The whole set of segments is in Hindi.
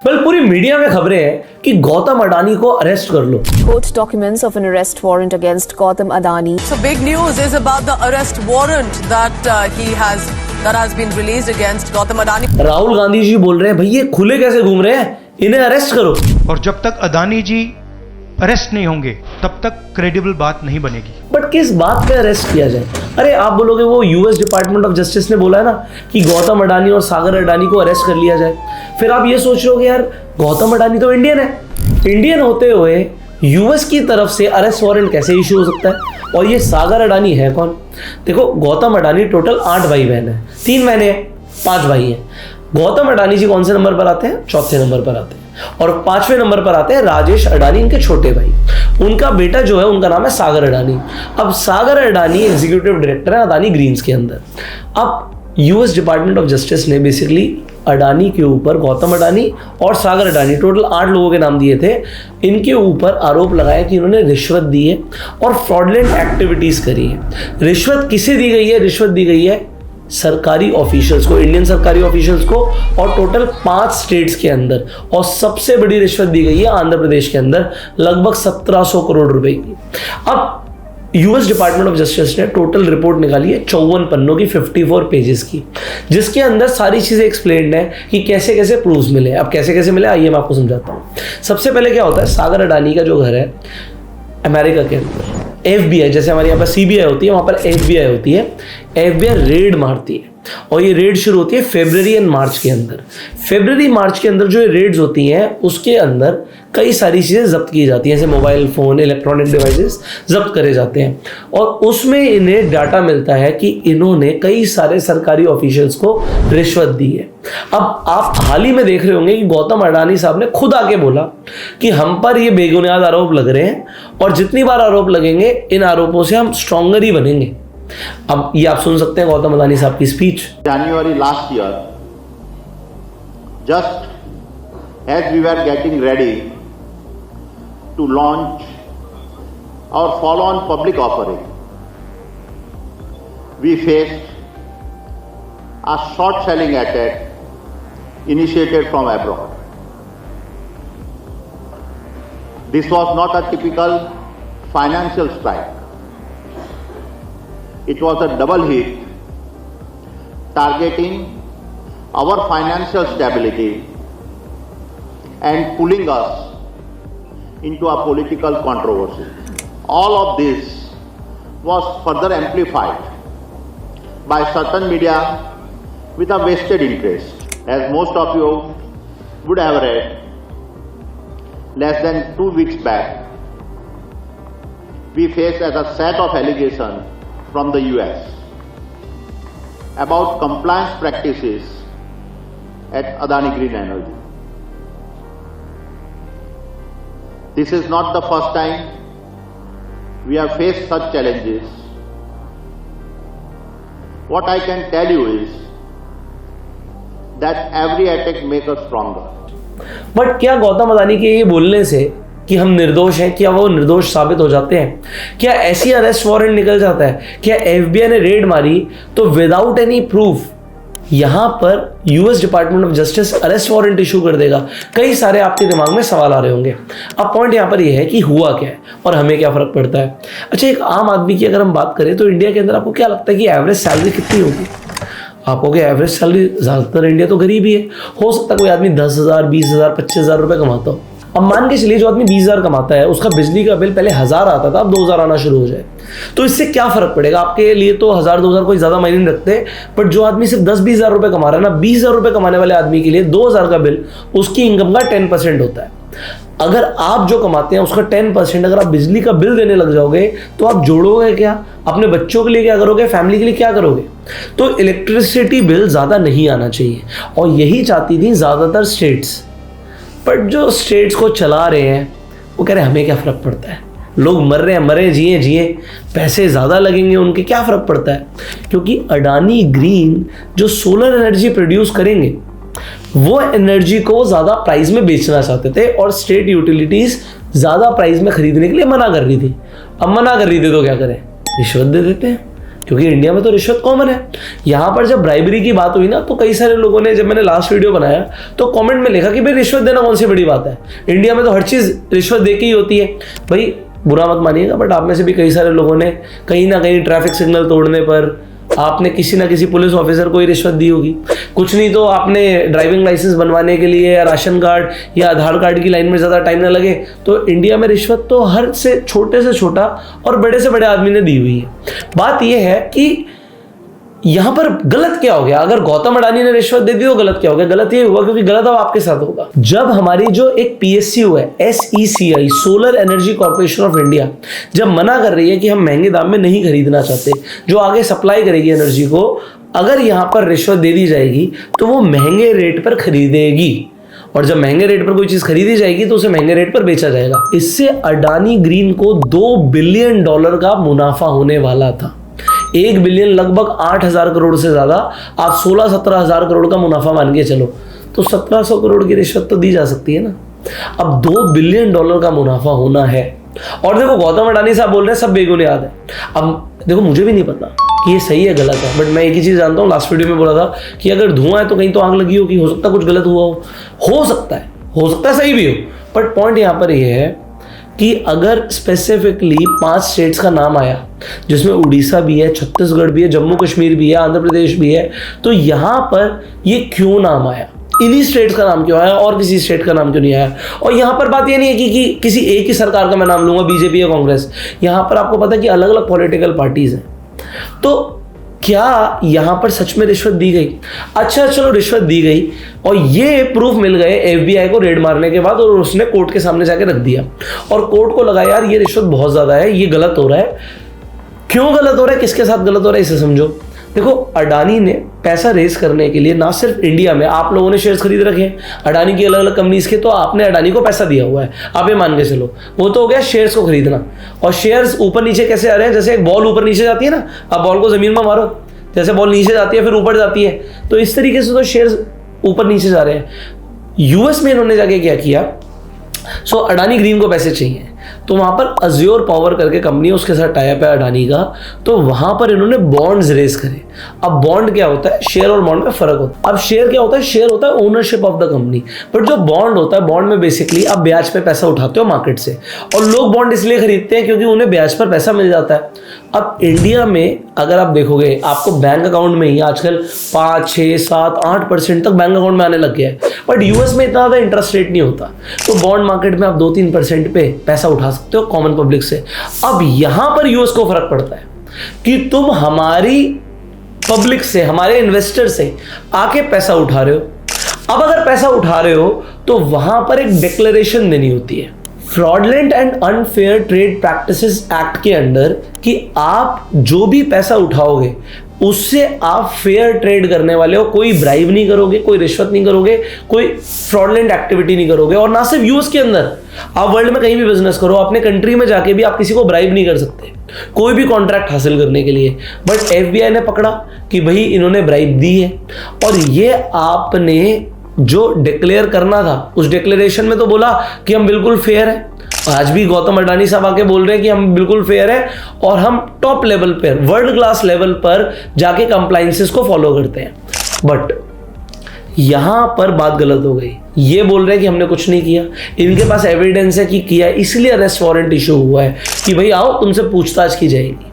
कल पूरी मीडिया में खबरें हैं कि गौतम अडानी को अरेस्ट कर लो। Court documents of an arrest warrant against Gautam Adani. So big news is about the arrest warrant that has been released against Gautam Adani. Rahul Gandhi ji बोल रहे हैं भाई ये खुले कैसे घूम रहे हैं, इन्हें अरेस्ट करो। और जब तक अदानी जी अरेस्ट नहीं होंगे तब तक क्रेडिबल बात नहीं बनेगी। बट किस बात पे अरेस्ट किया जाए? अरे आप बोलोगे वो यूएस डिपार्टमेंट ऑफ जस्टिस ने बोला है ना कि गौतम अडानी और सागर अडानी को अरेस्ट कर लिया जाए। फिर आप ये सोच रहे हो यार गौतम अडानी तो इंडियन है, इंडियन होते हुए यूएस की तरफ से अरेस्ट वारंट कैसे इशू हो सकता है? और ये सागर अडानी है कौन? देखो गौतम अडानी टोटल 8 भाई बहन है, 3 बहनें हैं, 5 भाई हैं। गौतम अडानी जी कौन से नंबर पर आते हैं? चौथे नंबर पर आते हैं। और 5वें नंबर पर आते हैं राजेश अडानी, इनके छोटे भाई। उनका बेटा जो है उनका नाम है सागर अडानी। अब सागर अडानी एग्जीक्यूटिव डायरेक्टर है अडानी ग्रीन्स के अंदर। अब यूएस डिपार्टमेंट ऑफ जस्टिस ने बेसिकली अडानी के ऊपर, गौतम अडानी और सागर अडानी, टोटल 8 लोगों के नाम दिए थे। इनके ऊपर आरोप लगाया कि इन्होंने रिश्वत दी है और फ्रॉडलेंट एक्टिविटीज करी है। रिश्वत किसे दी गई है? रिश्वत दी गई है सरकारी ऑफिशियल्स को, इंडियन सरकारी ऑफिशियल्स को, और टोटल 5 स्टेट्स के अंदर। और सबसे बड़ी रिश्वत दी गई है आंध्र प्रदेश के अंदर, लगभग 1700 करोड़ रुपए की। अब यूएस डिपार्टमेंट ऑफ जस्टिस ने टोटल रिपोर्ट निकाली है 54 पन्नों की, 54 पेजेस की, जिसके अंदर सारी चीजें एक्सप्लेन्ड है कि कैसे कैसे प्रूफ्स मिले। अब कैसे कैसे मिले आइए मैं आपको समझाता हूँ। सबसे पहले क्या होता है, सागर अडानी का जो घर है अमेरिका के अंदर, FBI, जैसे हमारे यहाँ पर CBI होती है, वहाँ पर FBI होती है। FBI रेड मारती है और ये रेड शुरू होती है फरवरी एंड मार्च के अंदर। फरवरी मार्च के अंदर जो ये रेड्स होती हैं उसके अंदर कई सारी चीज़ें जब्त की जाती हैं, जैसे मोबाइल फ़ोन, इलेक्ट्रॉनिक डिवाइसेस जब्त करे जाते हैं। और उसमें इन्हें डाटा मिलता है कि इन्होंने कई सारे सरकारी ऑफिशियल्स को रिश्वत दी है। अब आप हाल ही में देख रहे होंगे कि गौतम अडानी साहब ने खुद आके बोला कि हम पर ये बेबुनियाद आरोप लग रहे हैं और जितनी बार आरोप लगेंगे इन आरोपों से हम स्ट्रॉन्गर ही बनेंगे। अब ये आप सुन सकते हैं गौतम अडानी साहब की speech. January last year, just as we were getting ready to launch our follow-on public offering, we faced a short-selling attack initiated from abroad. This was not a typical financial strike. It was a double hit targeting our financial stability and pulling us into a political controversy. All of this was further amplified by certain media with a vested interest. As most of you would have read, less than 2 weeks back, we faced as a set of allegations from the US about compliance practices at Adani Green Energy. This is not the first time we have faced such challenges. What I can tell you is that every attack makes us stronger. But क्या गौतम अडानी के ये बोलने से कि हम निर्दोष हैं, क्या वो निर्दोष साबित हो जाते हैं? क्या ऐसी अरेस्ट वारंट निकल जाता है? क्या FBI ने रेड मारी तो विदाउट एनी प्रूफ यहां पर US department of justice arrest warrant issue कर देगा? कई सारे आपके दिमाग में सवाल आ रहे होंगे। अब पॉइंट यहां पर यह है कि हुआ क्या है और हमें क्या फर्क पड़ता है। अच्छा, एक आम आदमी की अगर हम बात करें तो इंडिया के अंदर आपको क्या लगता है कि एवरेज सैलरी कितनी होगी? आप कहोगे एवरेज सैलरी, ज़्यादातर इंडिया तो गरीब ही है, हो सकता है कोई आदमी 10,000, 20,000, 25,000 रुपये कमाता हो। अब मान के चलिए जो आदमी 20,000 कमाता है उसका बिजली का बिल पहले 1,000 आता था, अब 2,000 आना शुरू हो जाए, तो इससे क्या फर्क पड़ेगा? आपके लिए तो 1,000-2,000 कोई ज़्यादा मायने नहीं रखते, बट जो आदमी सिर्फ 10-20,000 रुपये कमा रहा है ना, 20,000 रुपये कमाने वाले आदमी के लिए 2,000 का बिल उसकी इनकम का 10% होता है। अगर आप जो कमाते हैं उसका 10% अगर आप बिजली का बिल देने लग जाओगे तो आप जोड़ोगे क्या? अपने बच्चों के लिए क्या करोगे? फैमिली के लिए क्या करोगे? तो इलेक्ट्रिसिटी बिल ज़्यादा नहीं आना चाहिए और यही चाहती थी ज़्यादातर स्टेट्स। बट जो स्टेट्स को चला रहे हैं वो कह रहे हैं हमें क्या फ़र्क पड़ता है, लोग मर रहे हैं, मरे, जिए, पैसे ज़्यादा लगेंगे उनके, क्या फ़र्क पड़ता है? क्योंकि अडानी ग्रीन जो सोलर एनर्जी प्रोड्यूस करेंगे वो एनर्जी को ज़्यादा प्राइस में बेचना चाहते थे और स्टेट यूटिलिटीज़ ज़्यादा प्राइस में खरीदने के लिए मना कर रही थी। अब मना कर रही थी तो क्या करें? रिश्वत दे देते हैं। क्योंकि इंडिया में तो रिश्वत कॉमन है। यहाँ पर जब ब्राइबरी की बात हुई ना, तो कई सारे लोगों ने, जब मैंने लास्ट वीडियो बनाया तो कमेंट में लिखा कि भाई रिश्वत देना कौन सी बड़ी बात है, इंडिया में तो हर चीज़ रिश्वत दे के ही होती है। भाई बुरा मत मानिएगा, बट आप में से भी कई सारे लोगों ने कहीं ना कहीं ट्रैफिक सिग्नल तोड़ने पर आपने किसी ना किसी पुलिस ऑफिसर को ही रिश्वत दी होगी। कुछ नहीं तो आपने ड्राइविंग लाइसेंस बनवाने के लिए या राशन कार्ड या आधार कार्ड की लाइन में ज़्यादा टाइम ना लगे, तो इंडिया में रिश्वत तो हर से छोटा और बड़े से बड़े आदमी ने दी हुई है। बात यह है कि यहां पर गलत क्या हो गया? अगर गौतम अडानी ने रिश्वत दे दी तो गलत क्या हो गया? गलत ये हुआ क्योंकि गलत अब आपके साथ होगा। जब हमारी जो एक PSU है, SECI, solar energy corporation of India, जब मना कर रही है कि हम महंगे दाम में नहीं खरीदना चाहते, जो आगे सप्लाई करेगी एनर्जी को, अगर यहां पर रिश्वत दे दी जाएगी तो वो महंगे रेट पर खरीदेगी, और जब महंगे रेट पर कोई चीज खरीदी जाएगी तो उसे महंगे रेट पर बेचा जाएगा। इससे अडानी ग्रीन को $2 बिलियन का मुनाफा होने वाला था। 1 बिलियन लगभग 8,000 करोड़ से ज्यादा, आप 16-17 हजार करोड़ का मुनाफा मान के चलो, तो 1700 करोड़ की रिश्वत तो दी जा सकती है ना। अब $2 बिलियन का मुनाफा होना है, और देखो गौतम अडानी साहब बोल रहे हैं सब बेबुनियाद है। अब देखो मुझे भी नहीं पता कि ये सही है गलत है, बट मैं एक ही चीज जानता हूँ, लास्ट वीडियो में बोला था कि अगर धुआं है तो कहीं तो आग लगी होगी, हो सकता है कुछ गलत हुआ हो सकता है सही भी हो। बट पॉइंट यहाँ पर यह है कि अगर स्पेसिफिकली 5 स्टेट्स का नाम आया, जिसमें उड़ीसा भी है, छत्तीसगढ़ भी है, जम्मू कश्मीर भी है, आंध्र प्रदेश भी है, तो यहाँ पर ये क्यों नाम आया? इन्हीं स्टेट्स का नाम क्यों आया और किसी स्टेट का नाम क्यों नहीं आया? और यहाँ पर बात ये नहीं है कि किसी एक ही सरकार का मैं नाम लूंगा, बीजेपी या कांग्रेस। यहाँ पर आपको पता है कि अलग अलग पॉलिटिकल पार्टीज हैं। तो क्या यहाँ पर सच में रिश्वत दी गई? अच्छा चलो रिश्वत दी गई और ये प्रूफ मिल गए FBI को रेड मारने के बाद, और उसने कोर्ट के सामने जाके रख दिया और कोर्ट को लगा यार ये रिश्वत बहुत ज्यादा है, ये गलत हो रहा है। क्यों गलत हो रहा है, किसके साथ गलत हो रहा है, इसे समझो। देखो अडानी ने पैसा रेज करने के लिए ना सिर्फ इंडिया में, आप लोगों ने शेयर्स खरीद रखे हैं अडानी की अलग अलग कंपनीज के, तो आपने अडानी को पैसा दिया हुआ है, आप ये मान के चलो। वो तो हो गया शेयर्स को खरीदना। और शेयर्स ऊपर नीचे कैसे आ रहे हैं? जैसे एक बॉल ऊपर नीचे जाती है ना, आप बॉल को जमीन में मारो, जैसे बॉल नीचे जाती है फिर ऊपर जाती है, तो इस तरीके से तो शेयर्स ऊपर नीचे जा रहे हैं। यूएस में इन्होंने जाके क्या किया, सो अडानी ग्रीन को पैसे चाहिए, तो वहां पर अज्योर पावर करके कंपनी है, उसके साथ टाई अप है अडानी का, तो वहां पर इन्होंने बॉन्ड्स रेज करे। अब बॉन्ड क्या होता है, शेयर और बॉन्ड में फर्क होता है। अब शेयर क्या होता है, शेयर होता है ownership of the company, but जो बॉन्ड होता है, बॉन्ड में बेसिकली आप ब्याज पे पैसा उठाते हो मार्केट से, और लोग बॉन्ड इसलिए खरीदते हैं क्योंकि उन्हें ब्याज पर पैसा मिल जाता है। अब इंडिया में अगर आप देखोगे, आपको बैंक अकाउंट में ही आजकल 5, 6, 7, 8% तक बैंक अकाउंट में आने लग गया है, बट यूएस में इतना ज्यादा इंटरेस्ट रेट नहीं होता, तो बॉन्ड मार्केट में आप 2-3% पे पैसा उठा सकते हो कॉमन पब्लिक से। अब यहां पर यूएस को फर्क पड़ता है कि तुम हमारी पब्लिक से, हमारे इन्वेस्टर से आके पैसा उठा रहे हो। अब अगर पैसा उठा रहे हो तो वहां पर एक डिक्लेरेशन देनी होती है fraudulent and unfair trade practices act के अंडर, कि आप जो भी पैसा उठाओगे उससे आप फेयर ट्रेड करने वाले हो, कोई ब्राइब नहीं करोगे, कोई रिश्वत नहीं करोगे, कोई फ्रॉडलेंट एक्टिविटी नहीं करोगे। और ना सिर्फ यूएस के अंदर, आप वर्ल्ड में कहीं भी बिजनेस करो, अपने कंट्री में जाके भी आप किसी को ब्राइब नहीं कर सकते कोई भी कॉन्ट्रैक्ट हासिल करने के लिए। बट FBI ने पकड़ा कि भाई इन्होंने ब्राइब दी है, और ये आपने जो डिक्लेयर करना था उस डिक्लेरेशन में तो बोला कि हम बिल्कुल फेयर हैं। आज भी गौतम अडानी साहब आके बोल रहे हैं कि हम बिल्कुल फेयर हैं और हम टॉप लेवल पर, वर्ल्ड क्लास लेवल पर जाके कंप्लायंसेस को फॉलो करते हैं। बट यहां पर बात गलत हो गई, ये बोल रहे हैं कि हमने कुछ नहीं किया, इनके पास एविडेंस है कि किया, इसलिए अरेस्ट वारंट इशू हुआ है कि भाई आओ तुमसे पूछताछ की जाएगी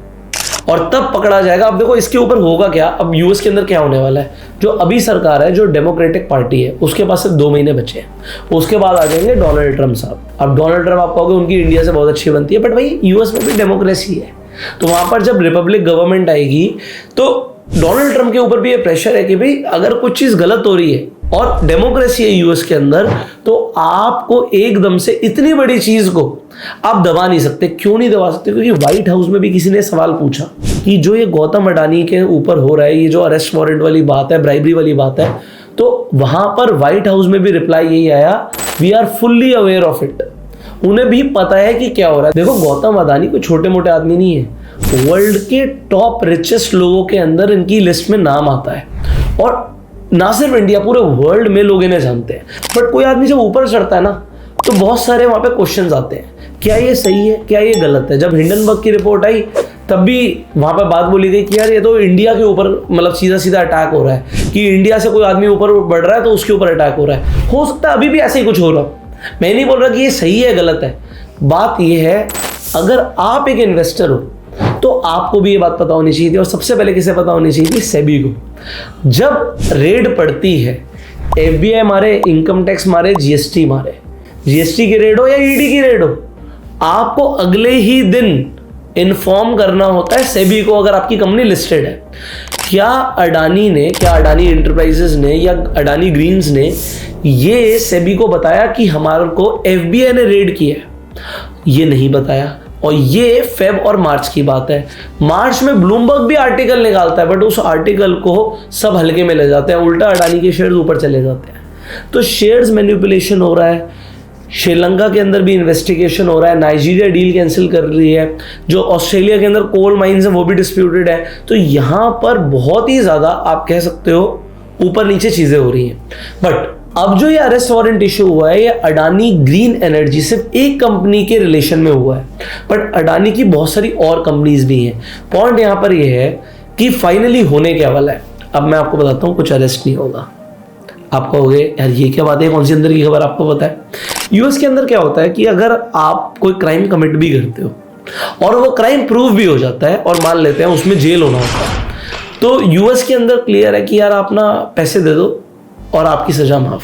और तब पकड़ा जाएगा। अब देखो इसके ऊपर होगा क्या, अब यूएस के अंदर क्या होने वाला है, जो अभी सरकार है, जो डेमोक्रेटिक पार्टी है, उसके पास सिर्फ 2 महीने बचे हैं, उसके बाद आ जाएंगे डोनाल्ड ट्रम्प साहब। अब डोनाल्ड ट्रम्प आप कहोगे उनकी इंडिया से बहुत अच्छी बनती है, बट भाई यूएस में भी डेमोक्रेसी है, तो वहां पर जब रिपब्लिक गवर्नमेंट आएगी तो डोनाल्ड ट्रम्प के ऊपर भी ये प्रेशर है कि भाई अगर कुछ चीज गलत हो रही है और डेमोक्रेसी है यूएस के अंदर, तो आपको एकदम से इतनी बड़ी चीज को आप दबा नहीं सकते। क्यों नहीं दबा सकते? क्योंकि व्हाइट हाउस में भी किसी ने सवाल पूछा कि जो ये गौतम अडानी के ऊपर हो रहा है, ये जो अरेस्ट वारंट वाली बात है, ब्राइबरी वाली बात है, तो वहां पर व्हाइट हाउस में भी रिप्लाई यही आया, we are fully aware of it. उन्हें भी पता है कि क्या हो रहा है। देखो गौतम अडानी कोई छोटे मोटे आदमी नहीं है, वर्ल्ड के टॉप रिचेस्ट लोगों के अंदर इनकी लिस्ट में नाम आता है, और ना सिर्फ इंडिया, पूरे वर्ल्ड में लोग इन्हें जानते हैं। बट कोई आदमी जब ऊपर चढ़ता है ना, तो बहुत सारे वहां पे क्वेश्चंस आते हैं, क्या ये सही है, क्या ये गलत है। जब हिंडनबर्ग की रिपोर्ट आई तब भी वहाँ पर बात बोली गई कि यार ये तो इंडिया के ऊपर मतलब सीधा सीधा अटैक हो रहा है कि इंडिया से कोई आदमी ऊपर बढ़ रहा है तो उसके ऊपर अटैक हो रहा है। हो सकता है अभी भी ऐसे ही कुछ हो रहा हो, मैं नहीं बोल रहा कि ये सही है गलत है। बात ये है अगर आप एक इन्वेस्टर हो तो आपको भी ये बात पता होनी चाहिए थी, और सबसे पहले किसे पता होनी चाहिए थी? सेबी को। जब रेड पड़ती है, FBI मारे, इनकम टैक्स मारे, जीएसटी मारे, जीएसटी की रेड हो या ईडी की रेड हो, आपको अगले ही दिन इन्फॉर्म करना होता है सेबी को अगर आपकी कंपनी लिस्टेड है। क्या अडानी ने, क्या अडानी इंटरप्राइजेज ने या अडानी ग्रीन्स ने ये सेबी को बताया कि हमारे को FBI ने रेड किया है? ये नहीं बताया। और ये फेब और मार्च की बात है। मार्च में ब्लूमबर्ग भी आर्टिकल निकालता है, बट उस आर्टिकल को सब हल्के में ले जाते हैं, उल्टा अडानी के शेयर्स ऊपर चले जाते हैं। तो शेयर्स मैनिपुलेशन हो रहा है। श्रीलंका के अंदर भी इन्वेस्टिगेशन हो रहा है, नाइजीरिया डील कैंसिल कर रही है, जो ऑस्ट्रेलिया के अंदर कोल माइंस है वो भी डिस्प्यूटेड है। तो यहाँ पर बहुत ही ज़्यादा आप कह सकते हो ऊपर नीचे चीज़ें हो रही हैं। बट अब जो ये अरेस्ट वारंट इशू हुआ है, ये अडानी ग्रीन एनर्जी सिर्फ एक कंपनी के रिलेशन में हुआ है, बट अडानी की बहुत सारी और कंपनीज भी हैं। पॉइंट यहाँ पर ये है कि फाइनली होने क्या वाला है। अब मैं आपको बताता हूँ, कुछ अरेस्ट नहीं होगा। आप कहोगे यार ये क्या बात है, कौन सी अंदर की खबर आपको पता है? यूएस के अंदर क्या होता है कि अगर आप कोई क्राइम कमिट भी करते हो और वो क्राइम प्रूव भी हो जाता है और मान लेते हैं उसमें जेल होना होता है, तो यूएस के अंदर क्लियर है कि यार आप ना पैसे दे दो और आपकी सजा माफ।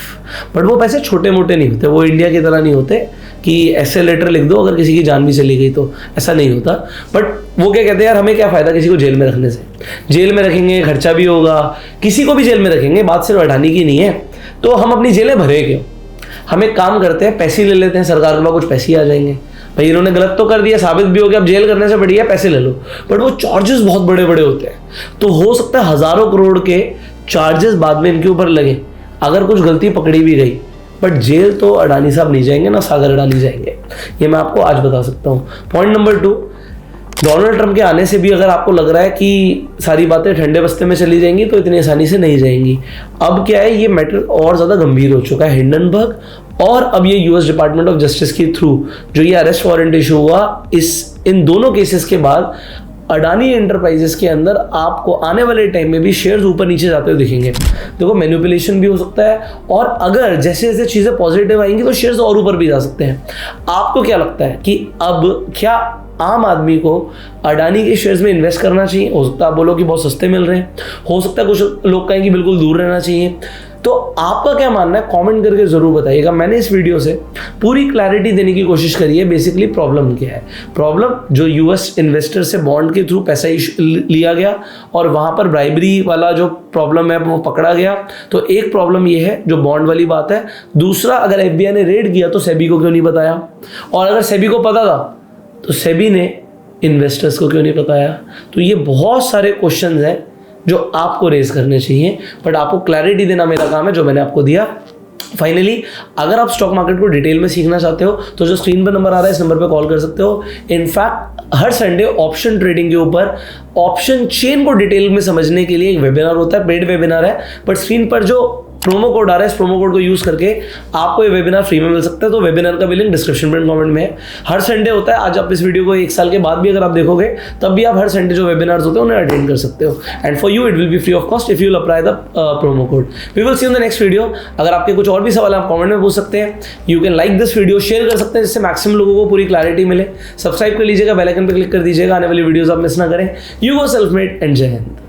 बट वो पैसे छोटे मोटे नहीं होते, वो इंडिया की तरह नहीं होते कि ऐसे लेटर लिख दो अगर किसी की जान भी चली गई तो, ऐसा नहीं होता। बट वो क्या कहते हैं, यार हमें क्या फ़ायदा किसी को जेल में रखने से, जेल में रखेंगे खर्चा भी होगा, किसी को भी जेल में रखेंगे, बात सिर्फ अडानी की नहीं है, तो हम अपनी जेलें भरे क्यों? हम एक काम करते हैं, पैसे ले लेते हैं, सरकार के पास कुछ पैसे आ जाएंगे, भाई इन्होंने गलत तो कर दिया, साबित भी हो गया, अब जेल करने से बढ़िया पैसे ले लो। बट वो चार्जेस बहुत बड़े बड़े होते हैं, तो हो सकता है हज़ारों करोड़ के चार्जेस बाद में इनके ऊपर लगे अगर कुछ गलती पकड़ी भी गई। बट जेल तो अडानी साहब नहीं जाएंगे, ना सागर अडानी जाएंगे, ये मैं आपको आज बता सकता हूँ। पॉइंट नंबर 2, डोनाल्ड ट्रंप के आने से भी अगर आपको लग रहा है कि सारी बातें ठंडे बस्ते में चली जाएंगी तो इतनी आसानी से नहीं जाएंगी। अब क्या है, ये मैटर और ज़्यादा गंभीर हो चुका है। हिंडनबर्ग और अब ये यूएस डिपार्टमेंट ऑफ जस्टिस के थ्रू जो ये अरेस्ट वारंट इशू हुआ, इन दोनों केसेस के बाद अडानी एंटरप्राइजेस के अंदर आपको आने वाले टाइम में भी शेयर्स ऊपर नीचे जाते हुए दिखेंगे। देखो मैनिपुलेशन भी हो सकता है, और अगर जैसे जैसे चीज़ें पॉजिटिव आएंगी तो शेयर्स और ऊपर भी जा सकते हैं। आपको क्या लगता है कि अब क्या आम आदमी को अडानी के शेयर्स में इन्वेस्ट करना चाहिए? हो सकता है आप बोलो कि बहुत सस्ते मिल रहे हैं, हो सकता है कुछ लोग कहें कि बिल्कुल दूर रहना चाहिए। तो आपका क्या मानना है, कमेंट करके ज़रूर बताइएगा। मैंने इस वीडियो से पूरी क्लैरिटी देने की कोशिश करी है। बेसिकली प्रॉब्लम क्या है? प्रॉब्लम जो यूएस इन्वेस्टर से बॉन्ड के थ्रू पैसा लिया गया और वहाँ पर ब्राइबरी वाला जो प्रॉब्लम है वो पकड़ा गया, तो एक प्रॉब्लम ये है जो बॉन्ड वाली बात है। दूसरा, अगर FBI ने रेड किया तो सेबी को क्यों नहीं बताया, और अगर सेबी को पता था तो सेबी ने इन्वेस्टर्स को क्यों नहीं बताया? तो ये बहुत सारे क्वेश्चंस हैं जो आपको रेज करने चाहिए, बट आपको क्लैरिटी देना मेरा काम है, जो मैंने आपको दिया। फाइनली, अगर आप स्टॉक मार्केट को डिटेल में सीखना चाहते हो तो जो स्क्रीन पर नंबर आ रहा है इस नंबर पे कॉल कर सकते हो। इनफैक्ट हर संडे ऑप्शन ट्रेडिंग के ऊपर ऑप्शन चेन को डिटेल में समझने के लिए एक वेबिनार होता है, पेड वेबिनार है, बट स्क्रीन पर जो प्रोमो कोड आ रहा है, इस प्रोमो कोड को यूज़ करके आपको ये वेबिनार फ्री में मिल सकता है। तो वेबिनार का भी लिंक डिस्क्रिप्शन में कमेंट में है। हर संडे होता है। आज आप इस वीडियो को 1 साल के बाद भी अगर आप देखोगे तब भी आप हर संडे जो वेबिनार्स होते हैं उन्हें अटेंड कर सकते हो, and for you it will be free of cost if you will apply the promo code. We will see in the next video. अगर आपके कुछ और भी सवाल आप कमेंट में पूछ सकते हैं। You can like this video, share कर सकते हैं जिससे मैक्सिमम लोगों को पूरी क्लैरिटी मिले। सब्सक्राइब कर लीजिएगा, बेल आइकन पर क्लिक कर दीजिएगा, आने वाली वीडियोस आप मिस ना करें। You go self made and जय हिंद।